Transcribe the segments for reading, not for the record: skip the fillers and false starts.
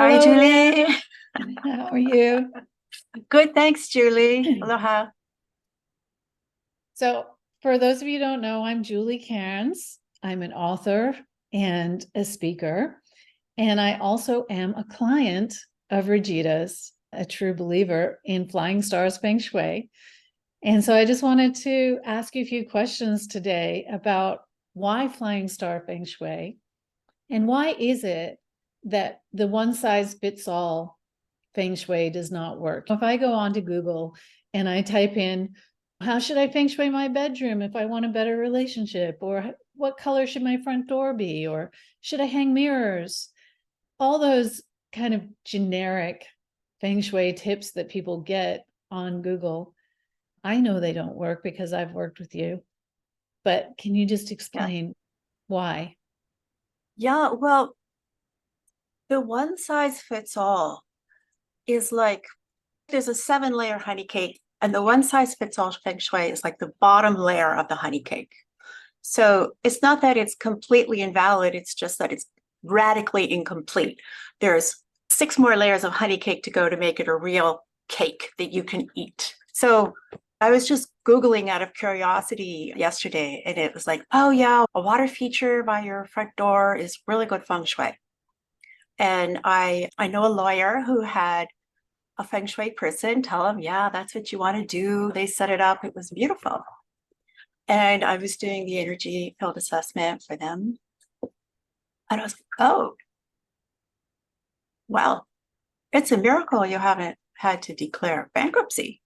Hi, Hello there. Julie. How are you? Good, thanks, Julie. Aloha. So, for those of you who don't know, I'm Julie Cairns. I'm an author and a speaker, and I also am a client of Rajita's, a true believer in Flying Stars Feng Shui. And so I just wanted to ask you a few questions today about why Flying Star Feng Shui and why is it that the one size fits all Feng Shui does not work. If I go on to Google and I type in, how should I Feng Shui my bedroom if I want a better relationship? Or what color should my front door be? Or should I hang mirrors? All those kind of generic Feng Shui tips that people get on Google. I know they don't work because I've worked with you, but can you just Yeah. explain why? Yeah, well, the one size fits all is like there's a 7 layer honey cake, and the one size fits all feng shui is like the bottom layer of the honey cake. So it's not that it's completely invalid, it's just that it's radically incomplete. There's 6 more layers of honey cake to go to make it a real cake that you can eat. So I was just Googling out of curiosity yesterday, and it was like, oh, yeah, a water feature by your front door is really good feng shui. And I know a lawyer who had a feng shui person tell him, yeah, that's what you want to do. They set it up. It was beautiful. And I was doing the energy field assessment for them. And I was like, oh, well, it's a miracle you haven't had to declare bankruptcy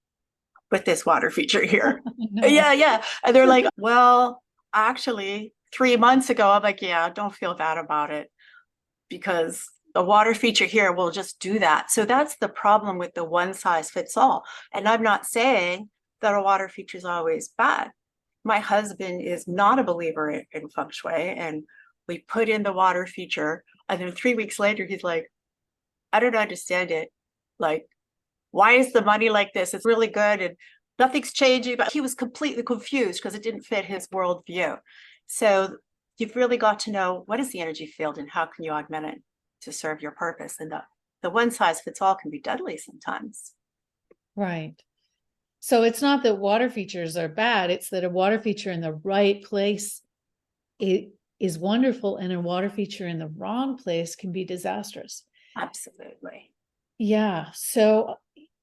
with this water feature here. No. Yeah, yeah. And they're like, well, actually, 3 months ago, I'm like, yeah, don't feel bad about it because the water feature here will just do that. So that's the problem with the one size fits all. And I'm not saying that a water feature is always bad. My husband is not a believer in feng shui, and we put in the water feature. And then 3 weeks later, he's like, I don't understand it. Like, why is the money like this? It's really good and nothing's changing. But he was completely confused because it didn't fit his worldview. So you've really got to know what is the energy field and how can you augment it to serve your purpose. And the one size fits all can be deadly sometimes. Right. So it's not that water features are bad, it's that a water feature in the right place it is wonderful, and a water feature in the wrong place can be disastrous. Absolutely. Yeah. So,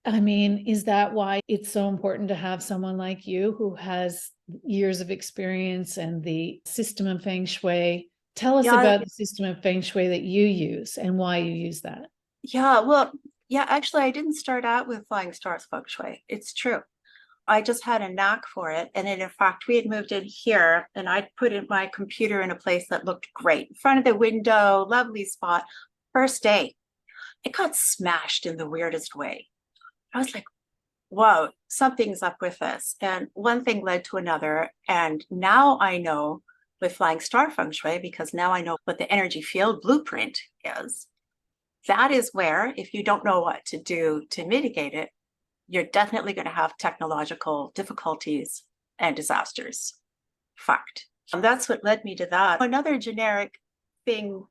I mean, is that why it's so important to have someone like you who has years of experience and the system of Feng Shui? Tell us Yeah. about the system of Feng Shui that you use and why you use that. Yeah. Well, yeah, actually, I didn't start out with Flying Stars feng shui. It's true. I just had a knack for it. And then, in fact, we had moved in here and I put in my computer in a place that looked great in front of the window, lovely spot. First day, it got smashed in the weirdest way. I was like, whoa, something's up with this. And one thing led to another. And now I know with Flying Star Feng Shui, because now I know what the energy field blueprint is. That is where, if you don't know what to do to mitigate it, you're definitely going to have technological difficulties and disasters. Fact. And that's what led me to that. Another generic thing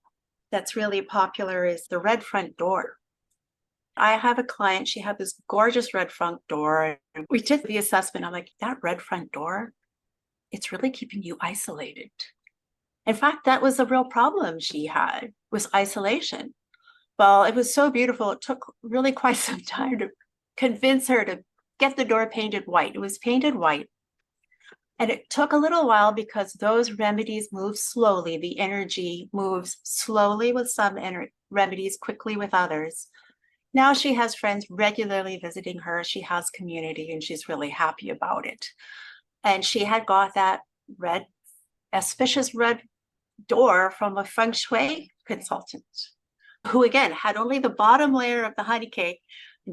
that's really popular is the red front door. I have a client, she had this gorgeous red front door. And we did the assessment. I'm like, that red front door, it's really keeping you isolated. In fact, that was a real problem she had, was isolation. Well, it was so beautiful. It took really quite some time to convince her to get the door painted white. It was painted white. And it took a little while because those remedies move slowly. The energy moves slowly with some remedies, quickly with others. Now she has friends regularly visiting her. She has community and she's really happy about it. And she had got that red, auspicious red door from a feng shui consultant who, again, had only the bottom layer of the honey cake,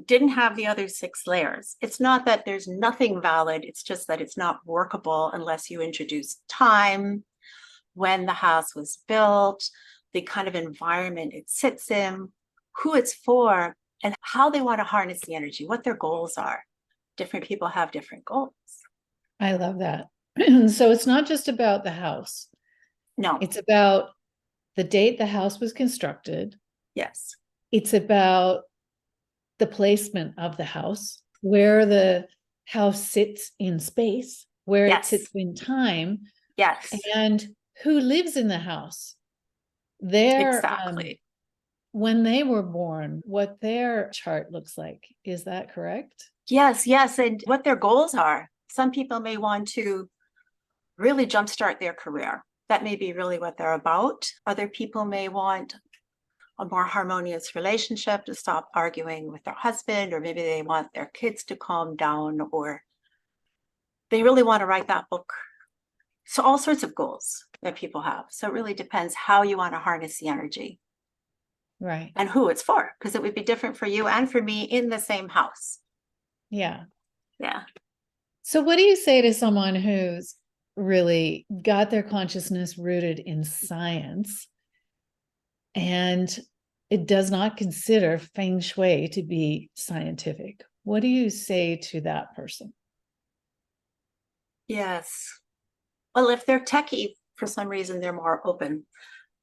didn't have the other 6 layers. It's not that there's nothing valid, it's just that it's not workable unless you introduce time, when the house was built, the kind of environment it sits in, who it's for, and how they want to harness the energy, what their goals are. Different people have different goals. I love that. So it's not just about the house, No, it's about the date the house was constructed, yes. it's about the placement of the house, where the house sits in space, where it sits Yes, in time, yes, and who lives in the house. Their exactly. when they were born, what their chart looks like. Is that correct? Yes, yes. And what their goals are. Some people may want to really jumpstart their career. That may be really what they're about. Other people may want a more harmonious relationship, to stop arguing with their husband, or maybe they want their kids to calm down, or they really want to write that book. So all sorts of goals that people have. So it really depends how you want to harness the energy Right. and who it's for, because it would be different for you and for me in the same house. Yeah. Yeah. So what do you say to someone who's really got their consciousness rooted in science and it does not consider Feng Shui to be scientific? What do you say to that person? Yes. Well, if they're techie, for some reason, they're more open.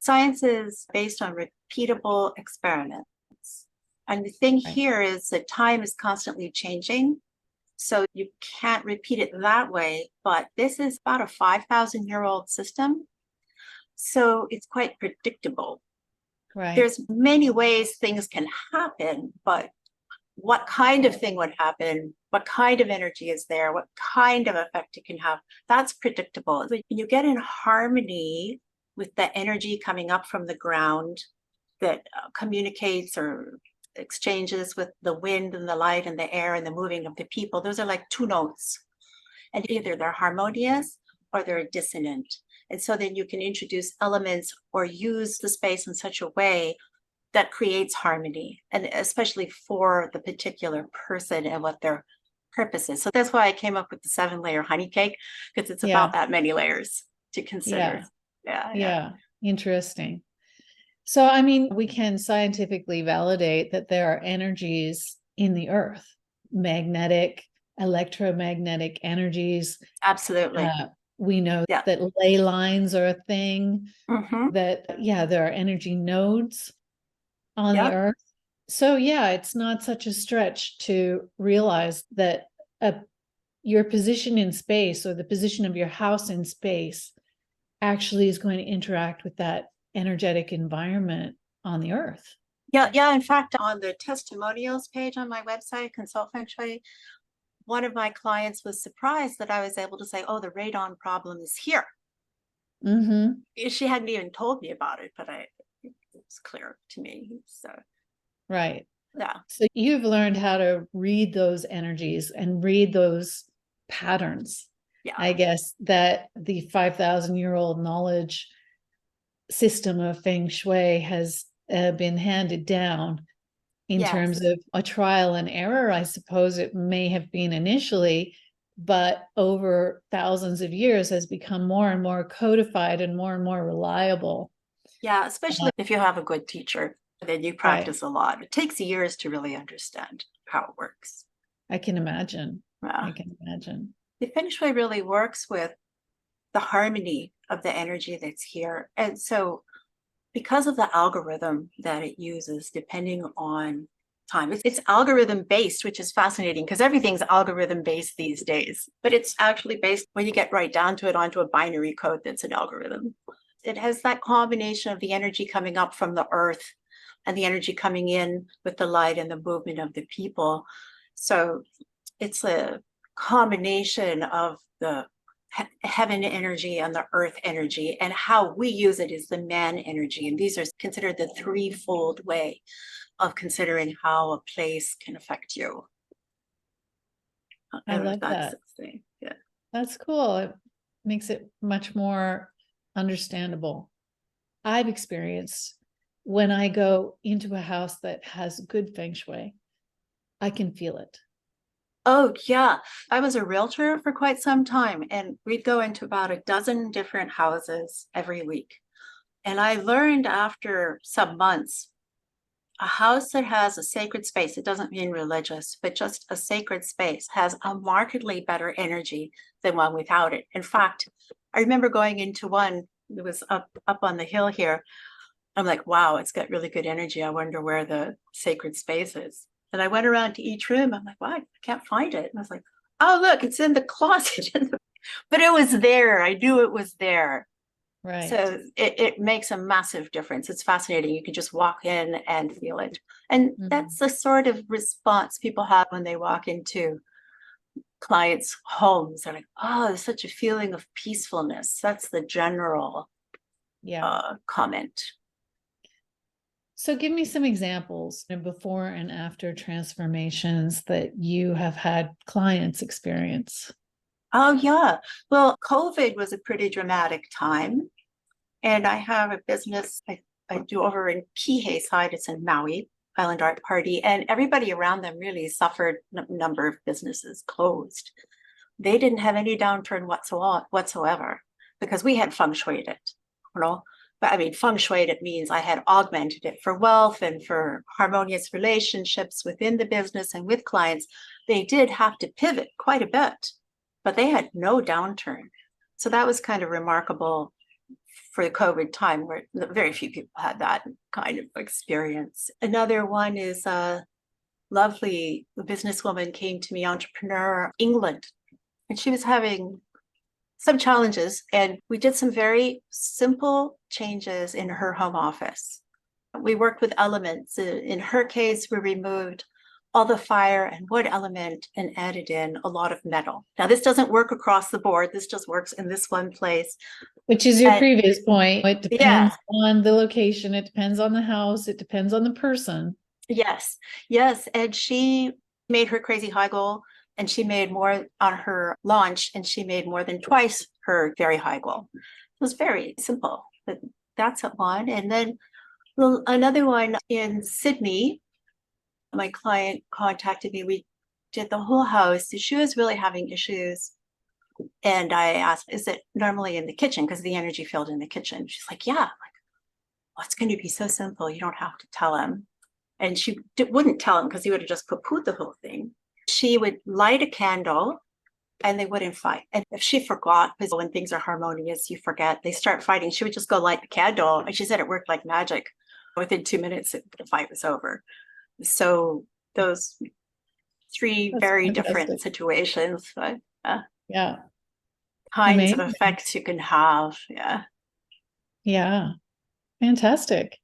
Science is based on repeatable experiments. And the thing Right. here is that time is constantly changing. So you can't repeat it that way. But this is about a 5,000-year-old system. So it's quite predictable. Right. There's many ways things can happen, but what kind of thing would happen, what kind of energy is there, what kind of effect it can have, that's predictable. When you get in harmony with the energy coming up from the ground that communicates or exchanges with the wind and the light and the air and the moving of the people, those are like two notes. And either they're harmonious or they're dissonant. And so then you can introduce elements or use the space in such a way that creates harmony, and especially for the particular person and what their purpose is. So that's why I came up with the 7-layer honey cake, because it's Yeah. about that many layers to consider. Yeah. Yeah. Yeah. Interesting. So, I mean, we can scientifically validate that there are energies in the earth, magnetic, electromagnetic energies. Absolutely. We know Yeah. that ley lines are a thing, Mm-hmm. that, yeah, there are energy nodes on the Yeah. earth. So, yeah, it's not such a stretch to realize that your position in space, or the position of your house in space, actually is going to interact with that energetic environment on the earth. Yeah. Yeah. In fact, on the testimonials page on my website, Consult Feng Shui, one of my clients was surprised that I was able to say, oh, the radon problem is here. Mm-hmm. She hadn't even told me about it, but it was clear to me. So, Right. yeah. So you've learned how to read those energies and read those patterns. Yeah. I guess that the 5,000-year-old knowledge system of Feng Shui has been handed down in Yes. terms of a trial and error. I suppose it may have been initially, but over thousands of years has become more and more codified and more reliable. Yeah, especially if you have a good teacher, then you Right. practice a lot. It takes years to really understand how it works. I can imagine. I Yeah. can imagine. The Feng Shui really works with the harmony of the energy that's here. And so because of the algorithm that it uses, depending on time, it's algorithm based, which is fascinating because everything's algorithm based these days, but it's actually based, when you get right down to it, onto a binary code that's an algorithm. It has that combination of the energy coming up from the earth and the energy coming in with the light and the movement of the people. So it's a combination of the heaven energy and the earth energy, and how we use it is the man energy. And these are considered the threefold way of considering how a place can affect you. I love that. Yeah. That's cool. It makes it much more understandable. I've experienced when I go into a house that has good Feng Shui, I can feel it. Oh, yeah. I was a realtor for quite some time, and we'd go into about a dozen different houses every week. And I learned after some months, a house that has a sacred space, it doesn't mean religious, but just a sacred space, has a markedly better energy than one without it. In fact, I remember going into one that was up on the hill here. I'm like, wow, it's got really good energy. I wonder where the sacred space is. And I went around to each room. I'm like, wow, I can't find it. And I was like, oh, look, it's in the closet. But it was there. I knew it was there. Right. So it makes a massive difference. It's fascinating. You can just walk in and feel it. And that's the sort of response people have when they walk into clients' homes. They're like, oh, there's such a feeling of peacefulness. That's the general comment. So give me some examples of before and after transformations that you have had clients experience. Oh, yeah. Well, COVID was a pretty dramatic time. And I have a business I do over in Kihei side. It's in Maui, Island Art Party. And everybody around them really suffered. Number of businesses closed. They didn't have any downturn whatsoever because we had feng shuied it, you know. But I mean, feng shuied it means I had augmented it for wealth and for harmonious relationships within the business and with clients. They did have to pivot quite a bit, but they had no downturn. So that was kind of remarkable for the COVID time, where very few people had that kind of experience. Another one is a lovely businesswoman came to me, entrepreneur, England, and she was having some challenges. And we did some very simple changes in her home office. We worked with elements. In her case, we removed all the fire and wood element and added in a lot of metal. Now, this doesn't work across the board. This just works in this one place. Which is your previous point. It depends on the location. It depends on the house. It depends on the person. Yes. Yes. And she made her crazy high goal, and she made more on her launch, and she made more than twice her very high goal. It was very simple, but that's one. And then another one in Sydney, my client contacted me. We did the whole house. She was really having issues. And I asked, is it normally in the kitchen? Because the energy field in the kitchen. She's like, yeah. I'm like, well, it's going to be so simple. You don't have to tell him. And she wouldn't tell him because he would have just poo-pooed the whole thing. She would light a candle and they wouldn't fight. And if she forgot, because when things are harmonious, you forget, they start fighting. She would just go light the candle. And she said it worked like magic. Within 2 minutes, the fight was over. So those three very different situations, but kinds of effects you can have. Yeah. Fantastic.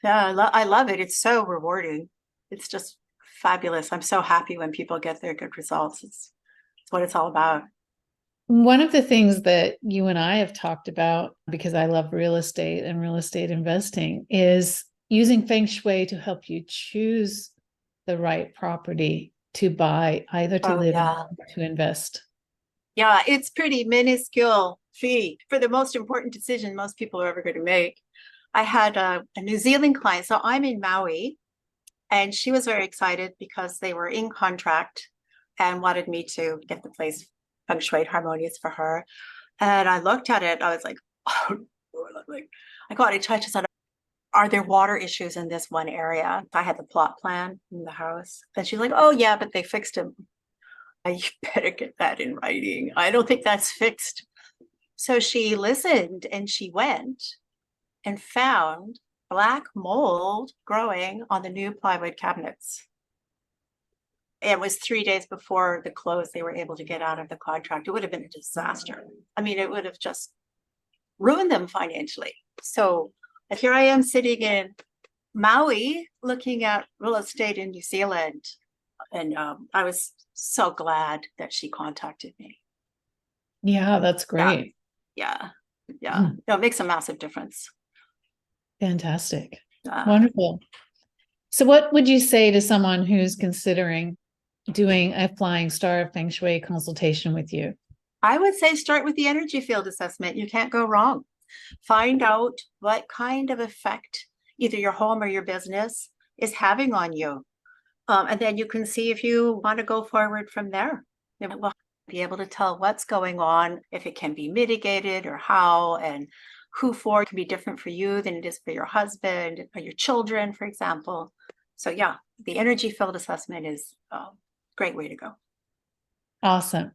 Yeah, I love it. It's so rewarding. It's just fabulous. I'm so happy when people get their good results. It's what it's all about. One of the things that you and I have talked about, because I love real estate and real estate investing, is using Feng Shui to help you choose the right property to buy, either to live in or to invest. Yeah, it's pretty minuscule fee for the most important decision most people are ever going to make. I had a New Zealand client. So I'm in Maui, and she was very excited because they were in contract and wanted me to get the place feng shui harmonious for her. And I looked at it. I was like, oh, I got in touch and said, are there water issues in this one area? I had the plot plan in the house. And she's like, oh, yeah, but they fixed them. You better get that in writing. I don't think that's fixed. So she listened and she went and found black mold growing on the new plywood cabinets. It was 3 days before the close they were able to get out of the contract. It would have been a disaster. I mean, it would have just ruined them financially. So here I am sitting in Maui looking at real estate in New Zealand. And I was so glad that she contacted me. Yeah, that's great. Yeah. No, it makes a massive difference. Fantastic. Wonderful. So what would you say to someone who's considering doing a flying star Feng Shui consultation with you? I would say start with the energy field assessment. You can't go wrong. Find out what kind of effect either your home or your business is having on you. And then you can see if you want to go forward from there. It will be able to tell what's going on, if it can be mitigated or how, and who for. It can be different for you than it is for your husband or your children, for example. So yeah, the energy field assessment is a great way to go. Awesome.